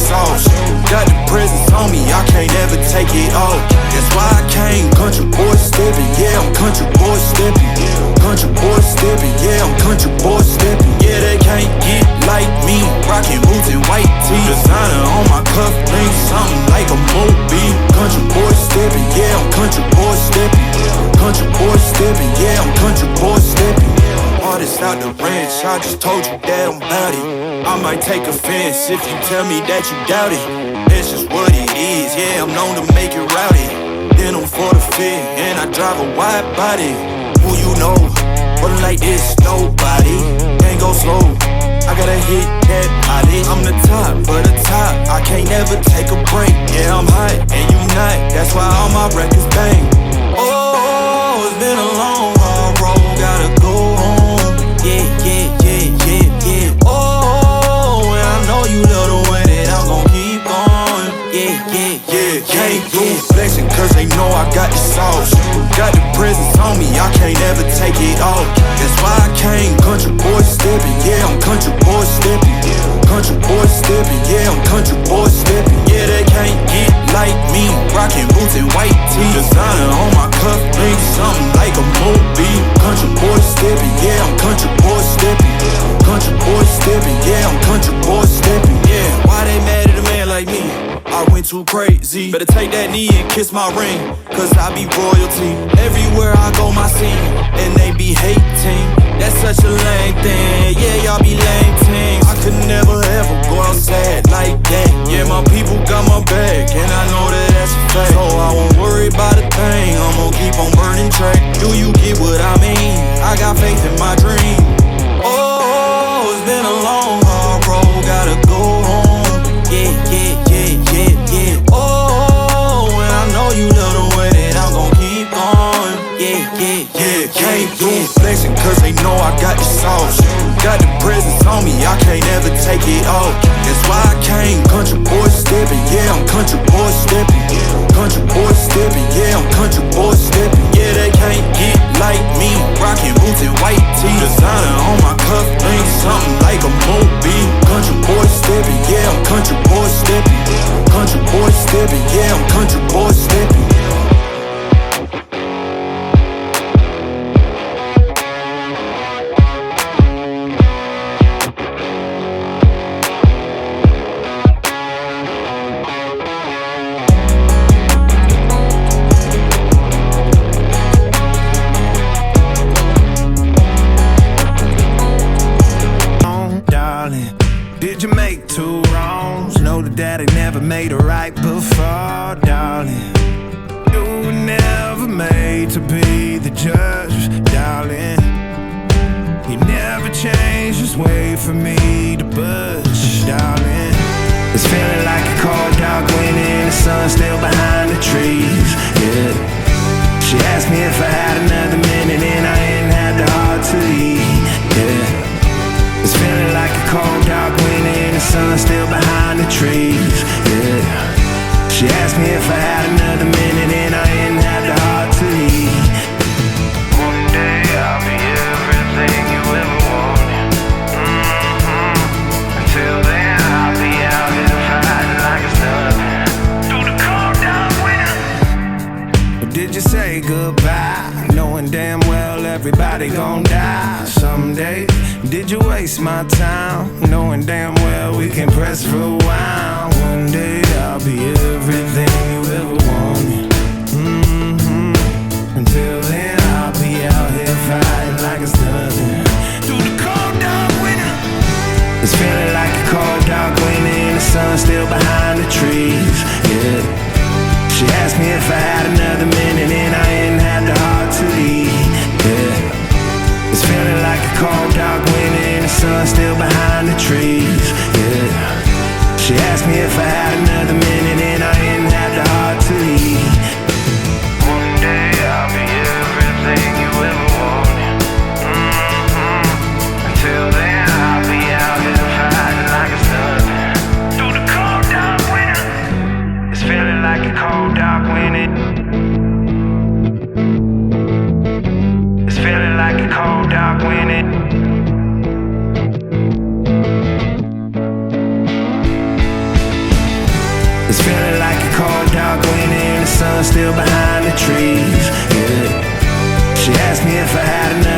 sauce. Got the presents on me, I can't ever take it off. That's why I came country boy steppin', yeah, I'm country boy steppin'. Country boy steppin', yeah, I'm country boy steppin'. Yeah, they can't get like me, rockin' boots and white tee. Designer on my cuff link, something like a movie. Country boy steppin', yeah, I'm country boy steppin'. Country boy steppin', yeah, I'm country boy steppin'. Artist out the ranch, I just told you that I'm bout it. I might take offense if you tell me that you doubt it. That's just what it is, yeah, I'm known to make it rowdy. Then I'm for the fit, and I drive a wide body. Who you know, rolling like this, nobody. Can't go slow, I gotta hit that body. I'm the top for the top, I can't never take a break. Yeah, I'm hot, and you not, that's why all my records bang. Oh, it's been a long, hard road, gotta go home. Yeah, yeah, yeah, yeah, yeah. Oh, and I know you love the way that I'm gon' keep going. Yeah, yeah, yeah, can't do flexing cause they know I got the sauce. Got the presents on me, I can't ever take it off. That's why I came country boy steppin', yeah, I'm country boy steppin'. Country boy steppin', yeah, I'm country boy steppin'. Yeah, they can't get like me, rockin' boots and white tee. Designer on my cuff link, something like a movie. Country boy steppin', yeah, I'm country boy steppin'. Country boy steppin', yeah, I'm country boy steppin'. Yeah, why they mad at a man like me? I went too crazy. Better take that knee and kiss my ring, cause I be royalty. Everywhere I go, my scene, and they be hating. That's such a lame thing, yeah, y'all be lame things. I could never ever go outside like that. Yeah, my people got my back, and I know that that's a fact. So I won't worry about a thing, I'm gon' keep on burning track. Do you get what I mean? I got faith in my dream. Oh, it's been a long, hard road, gotta go home. Yeah, yeah, yeah, yeah, yeah. Oh, and I know you love the way that I'm gon' keep going. Yeah, yeah, yeah, can't do flexing cause they know I got the sauce. Got the presents on me, I can't ever take it off. That's why I came country boy steppin', yeah, I'm country boy steppin'. Country boy steppin', yeah, I'm country boy steppin'. Yeah, they can't get like me, rockin' boots and white tee. Designer on my cuff link, something like a movie. Country boy steppin', yeah, I'm country boy steppin'. Country boy steppin', yeah, I'm country boy steppin'. Did you make two wrongs? Know that daddy never made it right before, darling. You were never made to be the judge, darling. You never changed, just wait for me to budge, darling. It's feeling like a cold dark wind and the sun still behind the trees, yeah. She asked me if I had another minute and I ain't had the heart to leave, yeah. It's feeling like a cold dark wind and the sun still behind the trees, yeah. She asked me if I had another minute and I ain't had the heart to leave. One day I'll be everything you ever wanted. Until then I'll be out here fighting like it's nothing. Through the cold dark wind. Or did you say goodbye, knowing damn well everybody gon' die someday? Did you waste my time, knowing damn well we can press for a while? One day I'll be everything you ever wanted. Until then I'll be out here fighting like it's nothing. Through the cold dark winter. It's feeling like a cold dark winter and the sun still behind the trees, yeah. She asked me if I had another minute and I ain't had the heart to leave, yeah. It's feeling like a cold dark winter and the sun still behind the trees, yeah. She asked me was feeling like a cold dark winter and the sun still behind the trees. Yeah. She asked me if I had enough